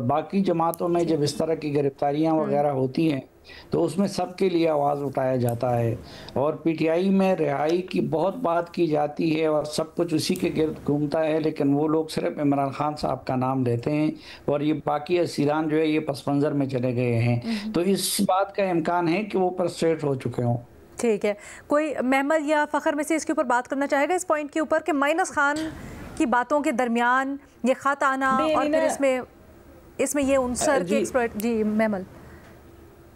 बाकी जमातों में जब इस तरह की गिरफ्तारियां वगैरह होती हैं तो उसमें सबके लिए आवाज़ उठाया जाता है, और पीटीआई में रिहाई की बहुत बात की जाती है और सब कुछ उसी के गिर्द घूमता है, लेकिन वो लोग सिर्फ इमरान खान साहब का नाम लेते हैं और ये बाकी असीरान जो है ये पस मंज़र में चले गए हैं। तो इस बात का इम्कान है कि वो फ्रस्ट्रेट हो चुके हों। ठीक है, कोई महमद या फ़खर में से इसके ऊपर बात करना चाहेगा इस पॉइंट के ऊपर कि माइनस खान की बातों के दरमियान ये ख़त आना और फिर इसमें ये उनसर के एक्सपर्ट? जी महमद।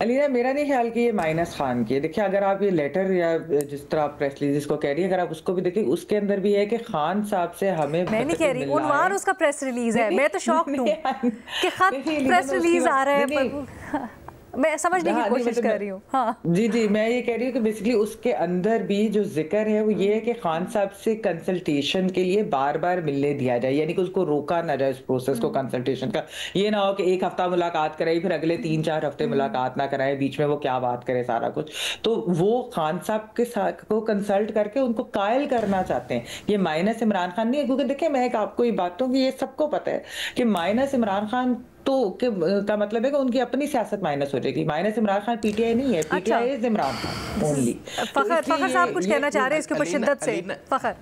अलीना, मेरा नहीं ख्याल कि ये माइनस खान की है। देखिए, अगर आप ये लेटर या जिस तरह आप प्रेस रिलीज को कह रही है, अगर आप उसको भी देखिए, उसके अंदर भी है कि खान साहब से हमें, मैं नहीं कह रही उनवार उसका प्रेस रिलीज है, मैं तो शॉक्ड हूं कि खत प्रेस रिलीज आ रहा है, मैं समझने की कोशिश कर रही हूँ। हाँ जी, मैं ये कह रही हूँ कि बेसिकली उसके अंदर भी जो जिक्र है वो ये है कि खान साहब से कंसल्टेशन के लिए बार बार मिलने दिया जाए, यानी कि उसको रोका ना जाए इस प्रोसेस को कंसल्टेशन का। ये ना हो कि एक हफ्ता मुलाकात कराई फिर अगले 3-4 हफ्ते मुलाकात ना कराए, बीच में वो क्या बात करे सारा कुछ। तो वो खान साहब के साथ को कंसल्ट करके उनको कायल करना चाहते हैं। ये माइनस इमरान खान नहीं है, क्योंकि देखिए मैं आपको ये बात कहूँ कि ये सबको पता है कि माइनस इमरान खान तो का मतलब है कि उनकी अपनी सियासत माइनस हो जाएगी। माइनस इमरान खान पीटीआई नहीं है, PTI is Imran Khan only. Fakhar साहब कुछ कहना चाह रहे हैं इसके ऊपर शिद्दत से? फखर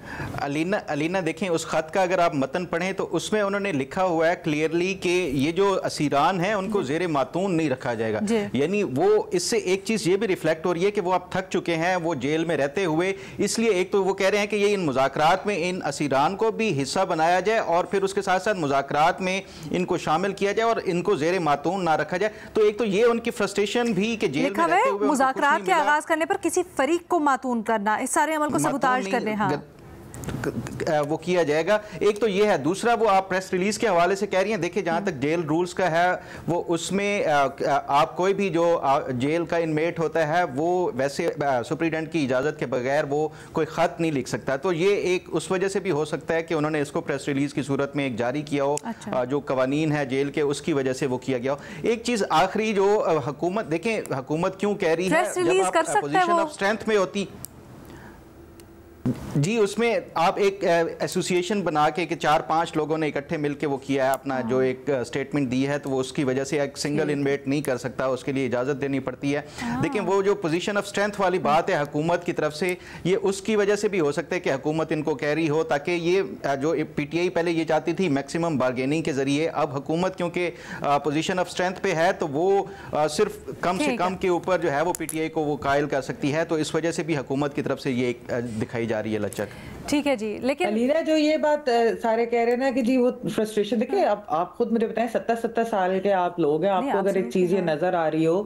अलीना देखें, उस खत का अगर आप मतन पढ़ें तो उसमें उन्होंने लिखा हुआ है क्लियरली कि ये जो असीरान हैं उनको जेर मातून नहीं रखा जाएगा। यानी वो इससे एक चीज़ ये भी रिफ्लेक्ट हो रही है कि वो अब थक चुके हैं वो जेल में रहते हुए, इसलिए एक तो वो कह रहे हैं कि ये इन मुज़ाकरात में इन असीरान को भी हिस्सा बनाया जाए और फिर उसके साथ साथ मुज़ाकरात में इनको शामिल किया जाए और इनको जेरे मातून ना रखा जाए। तो एक तो ये उनकी फ्रस्ट्रेशन भी कि जेल में रहते हुए मुज़ाकरात के आगाज करने पर किसी फरीक को मातून करना, इस सारे अमल को सबूताज करने, हाँ वो किया जाएगा। एक तो ये है। दूसरा, वो आप प्रेस रिलीज के हवाले से कह रही हैं, देखिए जहां तक जेल रूल्स का है वो उसमें आप कोई भी जो जेल का इनमेट होता है वो वैसे सुप्रीडेंट की इजाज़त के बगैर वो कोई ख़त नहीं लिख सकता। तो ये एक उस वजह से भी हो सकता है कि उन्होंने इसको प्रेस रिलीज की सूरत में एक जारी किया हो। अच्छा। जो कवानीन है जेल के उसकी वजह से वो किया गया हो। एक चीज़ आखिरी, जो हुकूमत, देखें हुकूमत क्यों कह रही है, जब आप पोजीशन ऑफ स्ट्रेंथ में होती, जी, उसमें आप एक एसोसिएशन बना के कि 4-5 लोगों ने इकट्ठे मिलकर वो किया है, अपना जो एक स्टेटमेंट दी है, तो वो उसकी वजह से एक सिंगल इन्वेट नहीं कर सकता, उसके लिए इजाज़त देनी पड़ती है। लेकिन वो जो पोजीशन ऑफ स्ट्रेंथ वाली बात है हुकूमत की तरफ से, ये उसकी वजह से भी हो सकता है कि हुकूमत इनको कह रही हो, ताकि ये जो PTI पहले ये चाहती थी मैक्सिमम बार्गेनिंग के ज़रिए, अब हुकूमत क्योंकि पोजीशन ऑफ स्ट्रेंथ पे है तो वो सिर्फ कम से कम के ऊपर जो है वो PTI को वो कायल कर सकती है, तो इस वजह से भी हुकूमत की तरफ से ये दिखाई जा रही है लचक। ठीक है जी। लेकिन अलीना, जो ये बात सारे कह रहे हैं ना कि जी वो फ्रस्ट्रेशन, देखिए आप खुद मुझे बताएं, 70 साल के आप लोग हैं, आपको अगर एक चीज ये नजर आ रही हो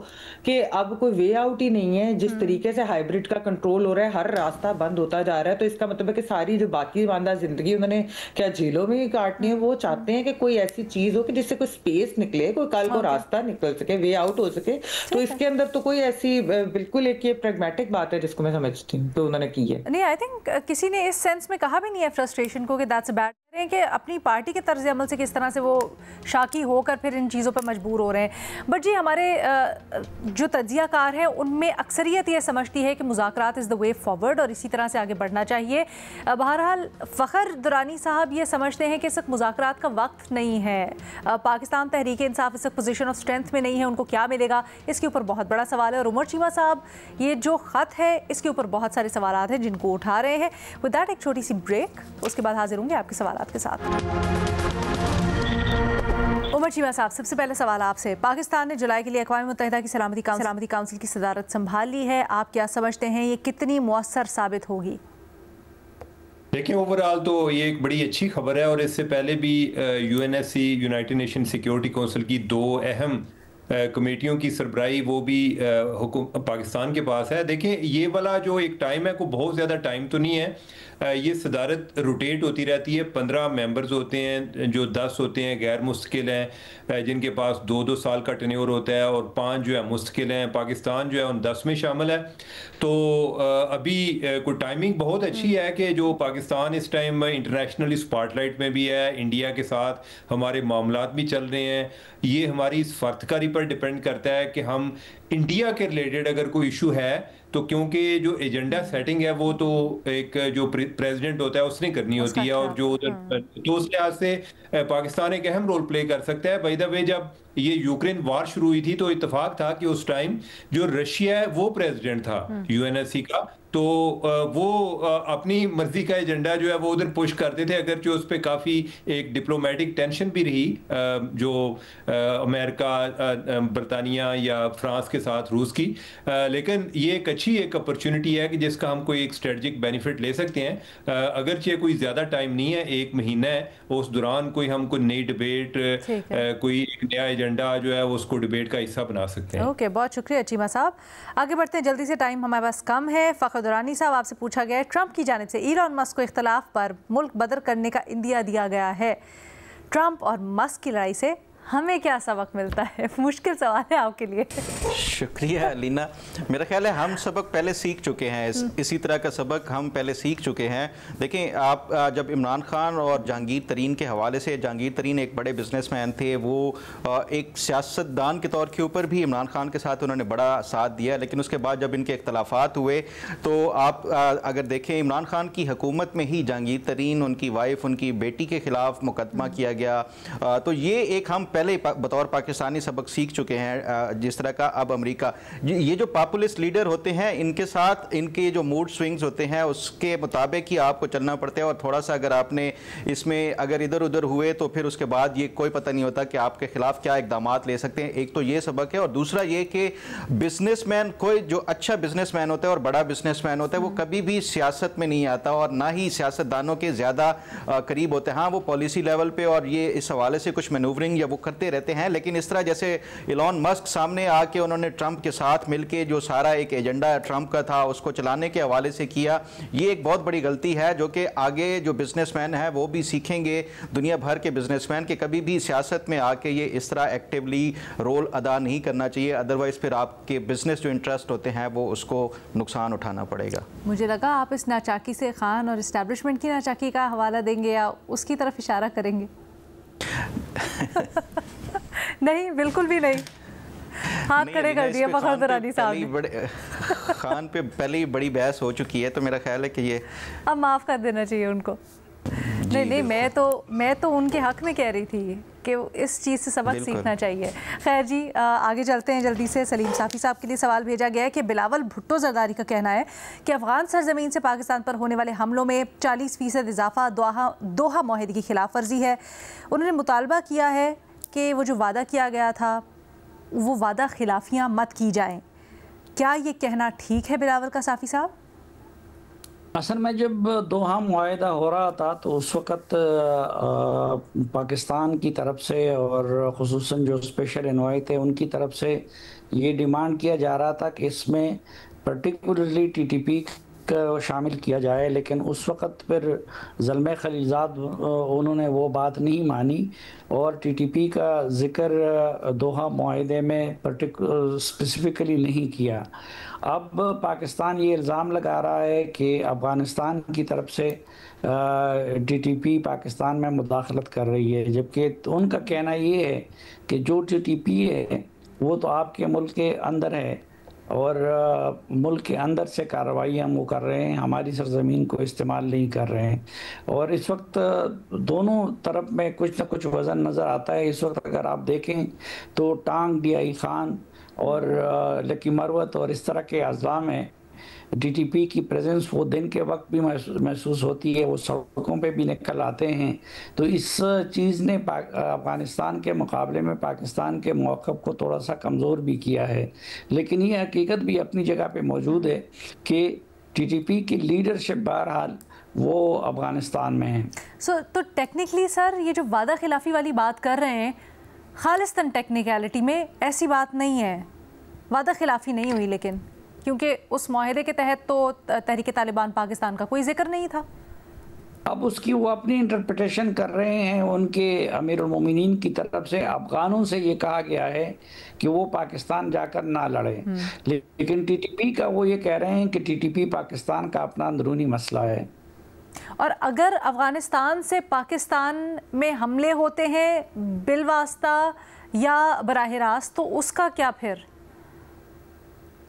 कि अब कोई वे आउट ही नहीं है, जिस तरीके से हाइब्रिड का कंट्रोल हो रहा है, हर रास्ता बंद होता जा रहा है, तो इसका मतलब है कि सारी जो बाकी मानदा जिंदगी उन्होंने क्या जेलों में ही काटनी है। वो चाहते हैं कि कोई ऐसी चीज हो कि जिससे कोई स्पेस निकले, कोई कल को रास्ता निकल सके, वे आउट हो सके। तो इसके अंदर तो कोई ऐसी बिल्कुल एक ये प्रैग्मेटिक बात है जिसको मैं समझती हूँ तो उन्होंने की है। नहीं, आई थिंक किसी ने इस सेंस में कहा भी नहीं है फ्रस्ट्रेशन को कि दैट्स बैड, कि अपनी पार्टी के तर्ज अमल से किस तरह से वो शाकी होकर फिर इन चीज़ों पर मजबूर हो रहे हैं। बट जी, हमारे जो तज्जियाकार हैं उनमें अक्सरियत ये समझती है कि मुज़ाकरात इज़ द वे फॉरवर्ड और इसी तरह से आगे बढ़ना चाहिए। बहरहाल फ़खर दुरानी साहब ये समझते हैं कि इस वक्त मुज़ाकरात का वक्त नहीं है, पाकिस्तान तहरीक इंसाफ इस वक्त पोजीशन ऑफ स्ट्रेंथ में नहीं है, उनको क्या मिलेगा इसके ऊपर बहुत बड़ा सवाल है। और उमर चीमा साहब, ये जो ख़त है इसके ऊपर बहुत सारे सवाल हैं जिनको उठा रहे हैं। विद दैट एक छोटी सी ब्रेक, उसके बाद हाजिर होंगे आपके सवाल के साथ। उमर चीमा साहब, सबसे पहले सवाल आपसे, पाकिस्तान ने जुलाई के लिए अक़वाम मुत्तहिदा की सलामती काउंसिल की सदारत संभाल ली है, आप क्या समझते हैं ये कितनी मुअस्सर साबित होगी? देखिए, ओवरऑल तो ये एक बड़ी अच्छी खबर है, और इससे पहले भी UNSC United nation security council की 2 अहम कमेटियों की सरबराही वो भी पाकिस्तान के पास है। देखिए, ये वाला जो एक टाइम है, कोई बहुत ज़्यादा टाइम तो नहीं है, ये सदारत रोटेट होती रहती है। 15 मेंबर्स होते हैं, जो 10 होते हैं गैर मुस्तकिल हैं, जिनके पास 2-2 साल का टेन्योर होता है, और 5 जो है मुस्तकिल हैं। पाकिस्तान जो है उन 10 में शामिल है। तो अभी कोई टाइमिंग बहुत अच्छी है कि जो पाकिस्तान इस टाइम इंटरनेशनल स्पॉटलाइट में भी है, इंडिया के साथ हमारे मामलात भी चल रहे हैं। ये हमारी इस फर्दकारी पर डिपेंड करता है कि हम इंडिया के रिलेटेड अगर कोई इशू है तो, क्योंकि जो एजेंडा सेटिंग है वो तो एक जो प्रेसिडेंट होता है उसने करनी होती है, और जो उधर तो उस लिहाज से पाकिस्तान एक अहम रोल प्ले कर सकता है। बाय द वे, जब ये यूक्रेन वार शुरू हुई थी तो इत्तेफाक था कि उस टाइम जो रशिया है वो प्रेसिडेंट था UNSC का, तो वो अपनी मर्जी का एजेंडा जो है वो उधर पुश करते थे, अगर जो उस पर काफ़ी एक डिप्लोमेटिक टेंशन भी रही, जो अमेरिका, बरतानिया या फ्रांस के साथ रूस की। लेकिन ये एक अच्छी एक अपॉर्चुनिटी है कि जिसका हम कोई एक स्ट्रेटजिक बेनिफिट ले सकते हैं। अगरचे कोई ज़्यादा टाइम नहीं है, 1 महीना है, उस दौरान कोई हम कोई नई डिबेट, कोई एक नया एजेंडा जो है उसको डिबेट का हिस्सा बना सकते हैं। ओके, बहुत शुक्रिया चीमा साहब। आगे बढ़ते हैं जल्दी से, टाइम हमारे पास कम है। फ़खर दुरानी साहब, आपसे पूछा गया है, ट्रंप की जानिब से इलॉन मस्क को इख्तलाफ पर मुल्क बदर करने का इंदिया दिया गया है, ट्रंप और मस्क की लड़ाई से हमें क्या सबक मिलता है? मुश्किल सवाल है आपके लिए। शुक्रिया लीना। मेरा ख्याल है हम सबक पहले सीख चुके हैं, इसी तरह का सबक हम पहले सीख चुके हैं। देखें, आप जब इमरान खान और जहांगीर तरीन के हवाले से, जहांगीर तरीन एक बड़े बिजनेसमैन थे, वो एक सियासतदान के तौर के ऊपर भी इमरान खान के साथ उन्होंने बड़ा साथ दिया, लेकिन उसके बाद जब इनके इख्तलाफात हुए तो आप अगर देखें, इमरान खान की हुकूमत में ही जहांगीर तरीन, उनकी वाइफ, उनकी बेटी के खिलाफ मुकदमा किया गया। तो ये एक हम पहले बतौर पाकिस्तानी सबक सीख चुके हैं। जिस तरह का अब अमेरिका, ये जो पॉपुलिस्ट लीडर होते हैं, इनके साथ इनके जो मूड स्विंग्स होते हैं उसके मुताबिक ही आपको चलना पड़ता है, और थोड़ा सा अगर आपने इसमें अगर इधर उधर हुए तो फिर उसके बाद ये कोई पता नहीं होता कि आपके खिलाफ क्या इकदाम ले सकते हैं। एक तो ये सबक है, और दूसरा ये कि बिजनेसमैन, कोई जो अच्छा बिजनेसमैन होता है और बड़ा बिजनेसमैन होता है, वो कभी भी सियासत में नहीं आता और ना ही सियासतदानों के ज़्यादा करीब होते हैं। हाँ, वो पॉलिसी लेवल पे और ये इस हवाले से कुछ मैनूवरिंग या वो करते रहते हैं, लेकिन इस तरह जैसे इलॉन मस्क सामने आके उन्होंने ट्रंप के साथ मिलके जो सारा एक एजेंडा ट्रंप का था उसको चलाने के हवाले से किया, ये एक बहुत बड़ी गलती है जो कि आगे जो बिजनेसमैन है वो भी सीखेंगे, दुनिया भर के बिजनेसमैन के कभी भी सियासत में आके ये इस तरह एक्टिवली रोल अदा नहीं करना चाहिए, अदरवाइज फिर आपके बिजनेस जो इंटरेस्ट होते हैं वो उसको नुकसान उठाना पड़ेगा। मुझे लगा आप इस नाचाकी से खान और इस्टेब्लिशमेंट की नाचाकी का हवाला देंगे या उसकी तरफ इशारा करेंगे। नहीं, बिल्कुल भी नहीं। हाथ खड़े कर दिए फखर दुरानी साहब ने। खान पे पहले ही बड़ी बहस हो चुकी है, तो मेरा ख्याल है कि ये अब माफ़ कर देना चाहिए उनको। नहीं, मैं तो उनके हक में कह रही थी कि इस चीज़ से सबक सीखना चाहिए। खैर जी, आगे चलते हैं जल्दी से। सलीम साफ़ी साहब के लिए सवाल भेजा गया है कि बिलावल भुट्टो जरदारी का कहना है कि अफ़गान सरजमीन से पाकिस्तान पर होने वाले हमलों में 40% इजाफा दोहा मुआहदे की खिलाफ वर्जी है। उन्होंने मुतालबा किया है कि वो जो वादा किया गया था वो वादा खिलाफियाँ मत की जाएँ। क्या ये कहना ठीक है बिलावल का साफ़ी साहब? असल में जब दोहा मुआहदा हो रहा था तो उस वक़्त पाकिस्तान की तरफ से और ख़ुसूसन जो स्पेशल एनवॉय थे उनकी तरफ से ये डिमांड किया जा रहा था कि इसमें पर्टिकुलरली टीटीपी को शामिल किया जाए, लेकिन उस वक़्त फिर ज़ल्मे खलीलज़ाद उन्होंने वो बात नहीं मानी और टीटीपी का ज़िक्र दोहा मुआहदे में स्पेसिफ़िकली नहीं किया। अब पाकिस्तान ये इल्ज़ाम लगा रहा है कि अफ़गानिस्तान की तरफ से टीटीपी पाकिस्तान में मुदाखलत कर रही है, जबकि उनका कहना ये है कि जो टीटीपी है वो तो आपके मुल्क के अंदर है और मुल्क के अंदर से कार्रवाई हम वो कर रहे हैं, हमारी सरजमीन को इस्तेमाल नहीं कर रहे हैं। और इस वक्त दोनों तरफ में कुछ ना कुछ वज़न नज़र आता है। इस वक्त अगर आप देखें तो टांग DI खान और लकी मरवत और इस तरह के अज़ला में टीटीपी की प्रेजेंस वो दिन के वक्त भी महसूस होती है, वो सड़कों पे भी निकल आते हैं। तो इस चीज़ ने अफ़गानिस्तान के मुकाबले में पाकिस्तान के मौक़िफ़ को थोड़ा सा कमज़ोर भी किया है, लेकिन ये हकीकत भी अपनी जगह पे मौजूद है कि टीटीपी की लीडरशिप बहरहाल वो अफ़गानिस्तान में है। तो टेक्निकली सर ये जो वादा खिलाफ़ी वाली बात कर रहे हैं, खालिस्तान टेक्निकलिटी में ऐसी बात नहीं है, वादा खिलाफ़ी नहीं हुई, लेकिन क्योंकि उस मुआहदे के तहत तो तहरीक तालिबान पाकिस्तान का कोई जिक्र नहीं था। अब उसकी वो अपनी इंटरप्रिटेशन कर रहे हैं। उनके अमीरुल मोमिनीन की तरफ से अफगानों से ये कहा गया है कि वो पाकिस्तान जाकर ना लड़े, लेकिन टीटीपी का वो ये कह रहे हैं कि टीटीपी पाकिस्तान का अपना अंदरूनी मसला है। और अगर अफ़गानिस्तान से पाकिस्तान में हमले होते हैं बिलवास्ता या बराह रास्त, तो उसका क्या फिर?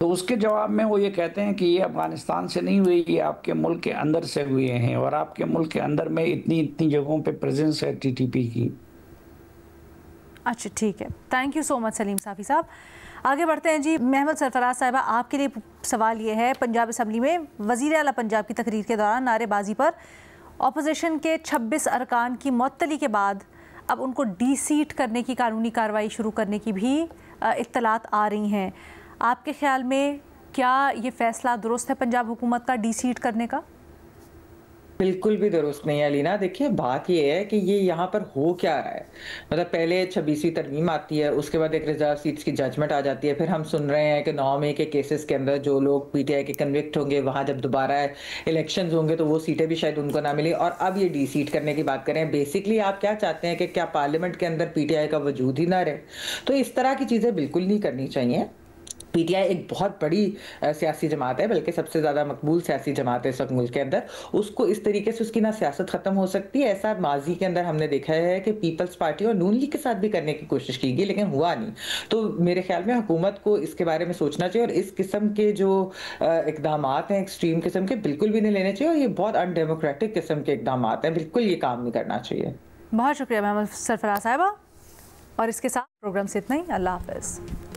तो उसके जवाब में वो ये कहते हैं कि ये अफ़गानिस्तान से नहीं हुई, ये आपके मुल्क के अंदर से हुए हैं और आपके मुल्क के अंदर में इतनी जगहों पे प्रेजेंस है टीटीपी की। अच्छा, ठीक है, thank you so much Saleem Safi साहब। आगे बढ़ते हैं जी। महमद सरफराज साहिबा, आपके लिए सवाल ये है, पंजाब असम्बली में वज़ीर आला पंजाब की तकरीर के दौरान नारेबाजी पर अपोजिशन के 26 अरकान की मुअत्तली के बाद अब उनको डी-सीट करने की कानूनी कार्रवाई शुरू करने की भी इत्तलात आ रही हैं। आपके ख्याल में क्या ये फैसला दुरुस्त है पंजाब हुकूमत का डी-सीट करने का? बिल्कुल भी दुरुस्त नहीं है अलीना। देखिए, बात ये है कि ये यहाँ पर हो क्या रहा है। मतलब पहले 26वीं तरमीम आती है, उसके बाद एक रिजर्व सीट्स की जजमेंट आ जाती है, फिर हम सुन रहे हैं कि 9 मई के केसेस के अंदर जो लोग पीटीआई के कन्विक्ट होंगे, वहाँ जब दोबारा इलेक्शंस होंगे तो वो सीटें भी शायद उनको ना मिली, और अब ये डी-सीट करने की बात करें। बेसिकली आप क्या चाहते हैं कि क्या पार्लियामेंट के अंदर पीटीआई का वजूद ही ना रहे? तो इस तरह की चीज़ें बिल्कुल नहीं करनी चाहिए। पीटीआई एक बहुत बड़ी सियासी जमात है, बल्कि सबसे ज़्यादा मकबूल सियासी जमात है इस वक्त मुल्क के अंदर। उसको इस तरीके से उसकी ना सियासत ख़त्म हो सकती है। ऐसा माजी के अंदर हमने देखा है कि पीपल्स पार्टी और नून लीग के साथ भी करने की कोशिश की गई, लेकिन हुआ नहीं। तो मेरे ख्याल में हुकूमत को इसके बारे में सोचना चाहिए और इस किस्म के जो इकदाम हैं एक्सट्रीम किस्म के, बिल्कुल भी नहीं लेने चाहिए। और ये बहुत अनडेमोक्रेटिक किस्म के इकदाम हैं, बिल्कुल ये काम नहीं करना चाहिए। बहुत शुक्रिया महमद सरफराज साहिबा, और इसके साथ प्रोग्राम से इतना ही। अल्लाह हाफ़िज़।